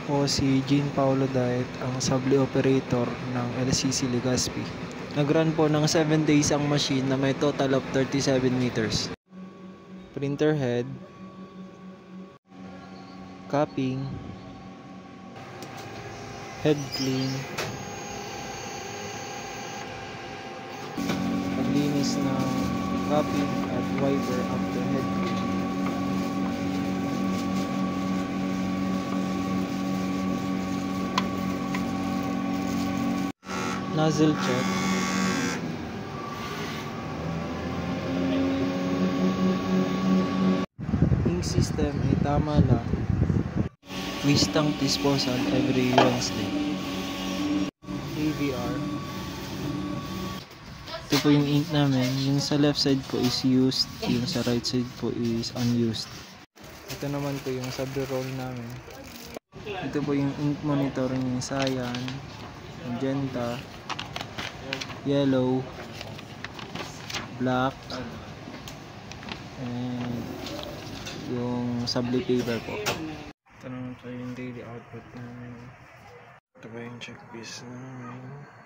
Ako si Jean Paulo Diet, ang Subli Operator ng LCC Legazpi. Nag-run po ng 7 days ang machine na may total of 37 meters. Printer head, capping, head clean, paglinis ng capping at wiper after head clean. Nozzle check. Ink system ay tama lang. Waste tank disposal every Wednesday. AVR. Ito po yung ink namin. Yung sa left side po is used. Yung sa right side po is unused. Ito naman po yung sub-roll namin. Ito po yung ink monitor ng cyan, magenta, yellow, black, and yung subli paper po. Ito naman po yung daily output namin. Ito po yung check piece namin.